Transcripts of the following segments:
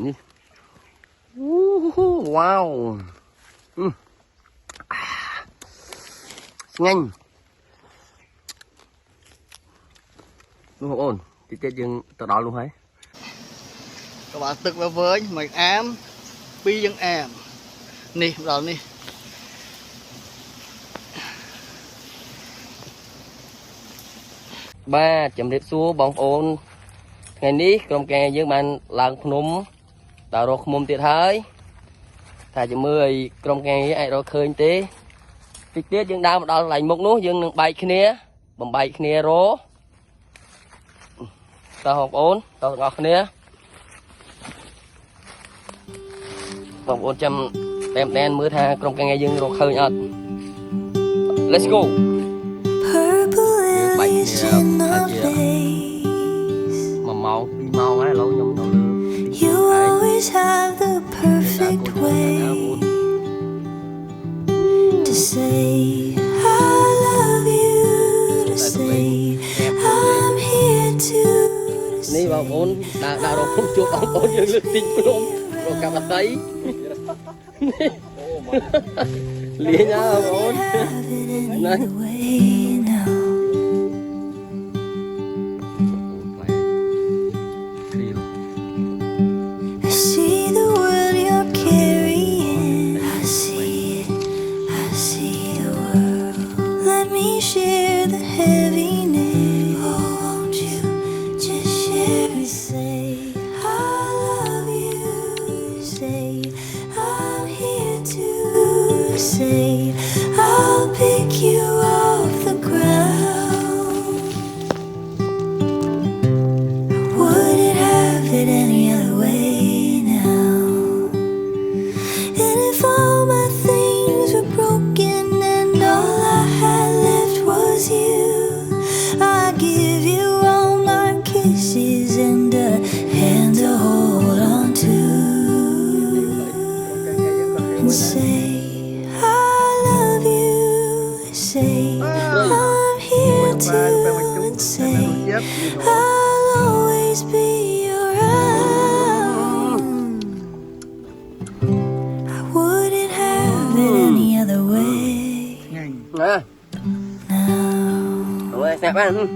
นี่ว้าวnhanh luôn không ổn thì chết dừng tao đó luôn thấy các bạn tự vào với mày ám pi dân ám nè rồi nè ba chấm đẹp xua bóng ổn ngày ní trong kè dương bạn làng nôm tạo rồi mồm tiệt hơi thà chấm 10 trong kè ai rồi khơi tế trực tiếp dương đau đau lạnh một nốt dương bay kia bằng bay kia rố tao học ổn tao ngọc kia bóng ổn chấm tem đen mưa tha trong kè dương rồi khơi nhọt let's go bạch mà màu đi màu ấy lâu nhung đầu You always have the perfect way to say I love you, to say I'm here to ní bóng ổn đào đồ không chụp bóng ổn dương lực tinh luôn rồi cặp mặt tay lý nhá bóng ổn này share the heaviness. Oh, won't you just share and say I love you? Say I'm here to say I'll pick you off the ground. I wouldn't have it any other way now. And if all my things were broken and all I had left was you, I give you all my kisses and a hand to hold on to, and say I love you, say I'm here to, and say I'll always be around. I wouldn't have it any other way. nè rồi snap ăn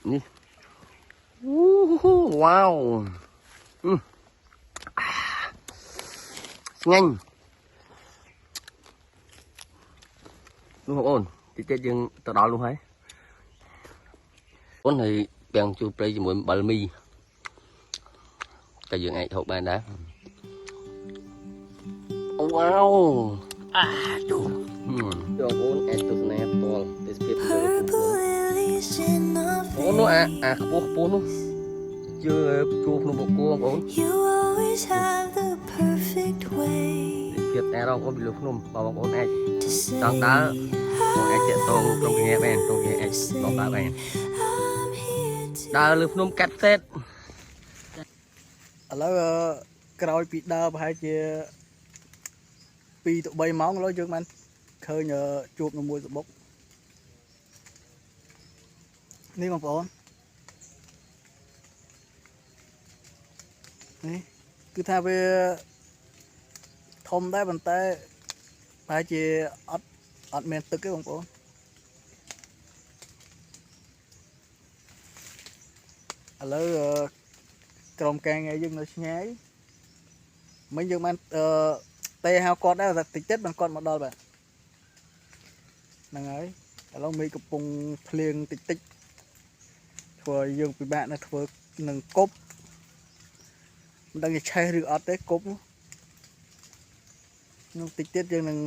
đi wow nhanh luôn không ổn thì chết dừng tao đó luôn thấy ổn thì bèn chụp đây cho mỗi bà mi cái dương ấy thuộc bạn đã wow chú cho ổn at the snap tall this people ổn nó khô nó chưa chụp nó một cô ổn việc này đâu có bị lục nôm bảo ổn ai tăng tá ổn ai chạy tông trong cái nghe bên trong cái ai lọc tá bên đào lục nôm cắt xét ឥឡូវក្រោយពីដើរប្រហែលជា2 ទៅ 3 ម៉ោងឡើយយើងបានឃើញជួបនៅមួយសបុកនេះបងប្អូននេះគឺថាវាធំដែរប៉ុន្តែប្រហែលជាអត់មានទឹកទេបងប្អូនឥឡូវក្រុមការងារយើងនៅឆ្ងាយមិញយើងបានទេហៅគាត់ដែរតែតិចតិចបានគាត់មកដល់បាទហ្នឹងហើយឥឡូវមេឃកំពុងភ្លៀងតិចតិចធ្វើឲ្យយើងពិបាកនៅធ្វើនឹងគប់មិនដឹងជាឆេះឬអត់ទេគប់នោះតិចទៀតយើងនឹង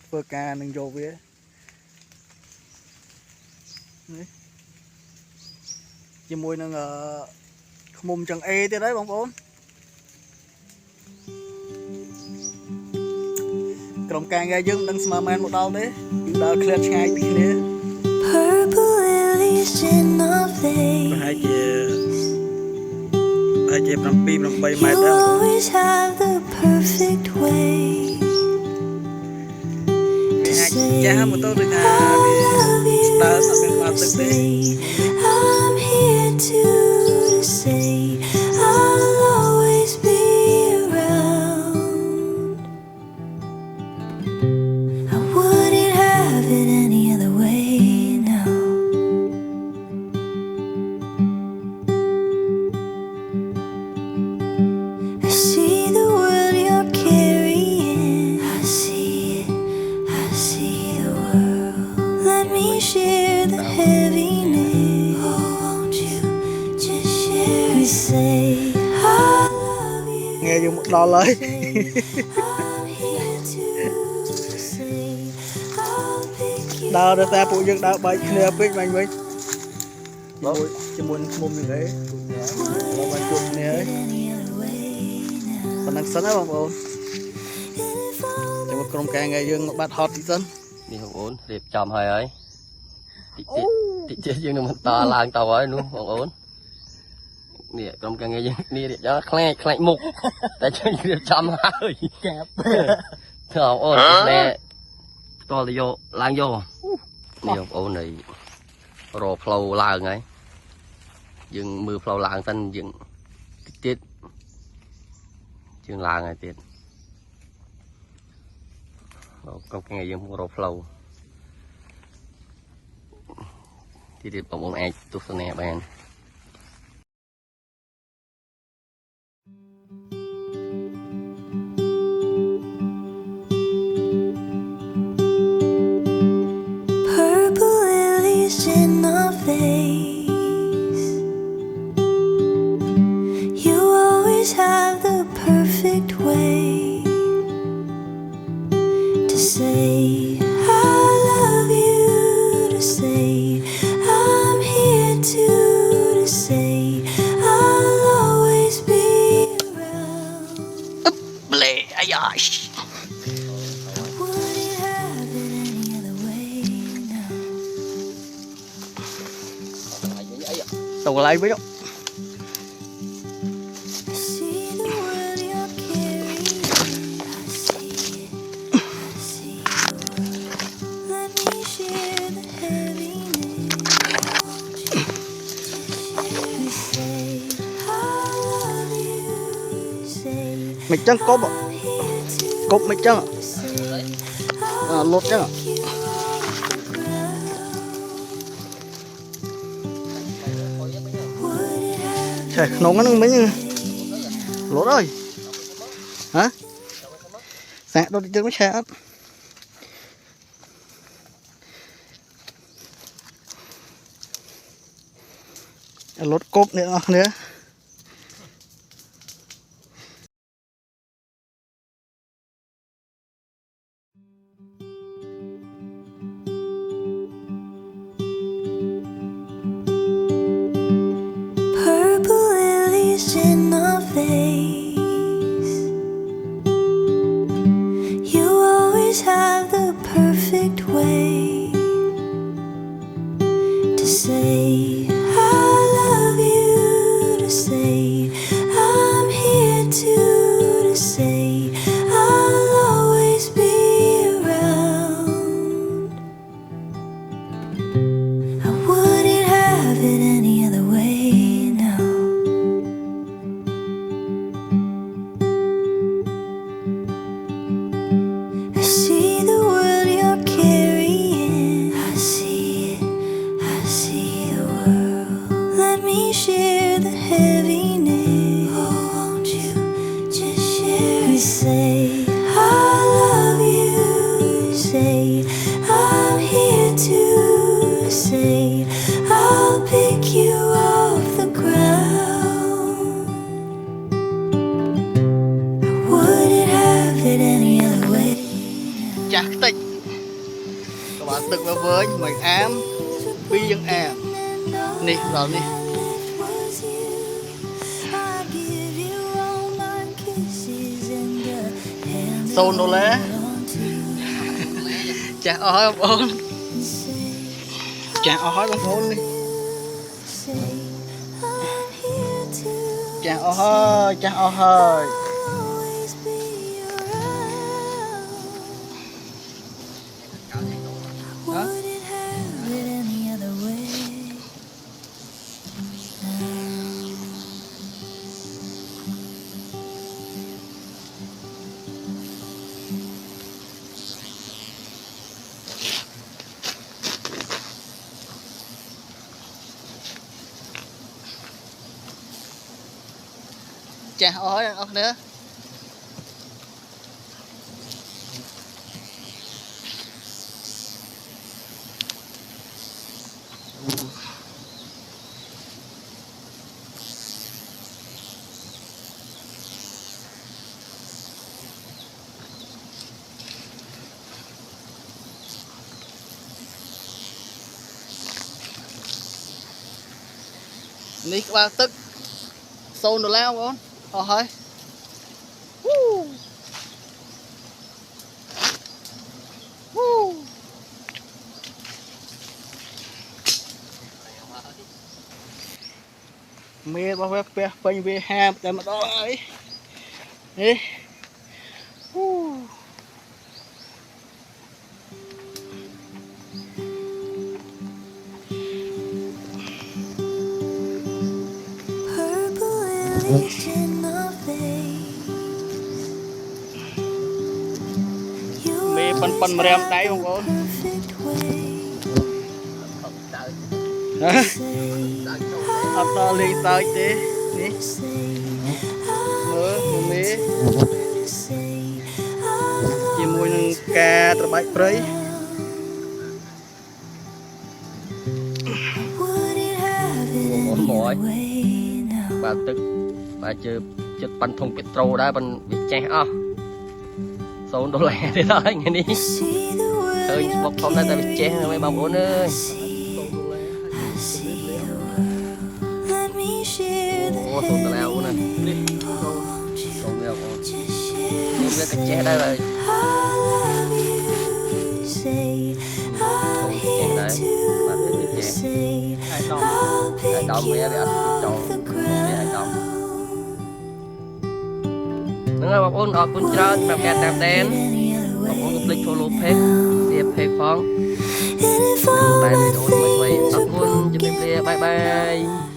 ធ្វើការនឹងយកវានេះជាមួយនឹងឃ្មុំចង្អេទៀតហើយបងប្អូនក្រុមការងារយើងមិនដឹងស្មើមែនមកដល់ទេគឺដើរឃ្លាតឆ្ងាយពីគ្នាប្រហែលជា 7-8 ម៉ែត្រដែរ perfect way to say cha một tô được I love you. start ở bên ngoài thực tế I'm here to say I'll always be around. I wouldn't have it any other way now. I see the world you're carrying. I see it, I see the world. Let me share the heaviness. Oh, won't you just share and say I love you. nghe dùng một đo lấy I'm here to say I'll pick you đo đưa ta phụ dân đo bay kia pick mình với chỉ muốn như thế là bạn chụp nè any other way now. còn năng sẵn áបងប្អូន And if all ចាំមកក្រុមការងារយើងបាត់ហត់ទីសិន នេះបងប្អូនរៀបចំហើយហើយតិចទៀតយើងនឹងបន្តឡើងតហើយនោះបងប្អូននេះក្រុមការងារយើងនេះរៀបចំខ្លាចមុខតែយើងរៀបចំហើយក ែប ធ្វើបងប្អូនណែផ្ទាល់ទៅយកឡើងយកនេះបងប្អូននេះរកផ្លូវឡើងហើយយើងមើលផ្លូវឡើងសិនយើងតិចទៀតយើងឡើងហើយទៀតក្រុមការងារយើងរកផ្លូវទីទៀតបងប្អូនអាចទស្សនាបាន purple lilies in our face, you always have the perfect way to say I love you, to say I'm here to say I'll always be around. ble ai ai Wouldn't have it any other way now. tàu lại với đó I see the world you're carrying. I see it, I see the world. Let me share the heaviness. Won't you just share and say I love you? Say mày chân cốp à? I'm here to Cốp mày chân à? say À, lột chân à? you off the ground. Wouldn't have Trời, nó ngắn mấy như lột ơi hả sạc đâu đi chân mới sạc lột cốp nữa nữa purple lilies in our face, you always have the perfect way to say I love you, to say I'm here to say I'll always be around. I wouldn't have it any other way now. I see the world you're carrying. I see it, I see the world. Let me share the heaviness. Oh, won't you just share and say I love you? Say I'm here to say I'll pick you off the ground. I wouldn't have it any other way. chặt tích các bạn tự vào với mình ám vi dân ám nè rồi nè xôn đồ lé chả ói không ôn chả ói không ôn đi chả ói ចេះអស់ហើយអស់គ្នានេះក្បាលទឹក$0បងប្អូនអស់ហើយមេរបស់វាផ្ទះពេញវាហាមតែម្ដងហើយនេះ Purple lilies in the veins. You មេប៉ុនប៉ុនម្រាមដៃបងប្អូន perfect way. អត់ដល់លេងសើចទេនេះ Say មើលមេ say ជាមួយនឹងការត្របែកព្រៃ would it have it any other way now? បាទទឹកបាទជើចិត្តប៉ាន់ធុងពេត្រូដែរប៉ុនវាចេះអស់$0ទៀតហើយថ្ងៃនេះ See the ឃើ world ញស្បុកធំដែរតែវាចេះហ្នឹងបងប្អូនអើយ see the world. Let me share the អូ$0ណាអូនណានេះ won't you សូមវាបងប្អូន just share នេះវាក៏ចេះដែរហើយ I love you. Say I'm here to say ហើយដល់ I'll តែ pick ដល់វា you វាអត់ចូល off the វាឲ្យដល់ ground. ហ្នឹងហើយបងប្អូនអរគុណច្រើនសម្រាប់ការតាមដាន Any other បងប្អូន way កុំភ្លេច follow page សៀប page ផង And if តែ all វី my ដេអូថ្មីៗ things អរ are គុណជម្រាបលាបាយបាយ broken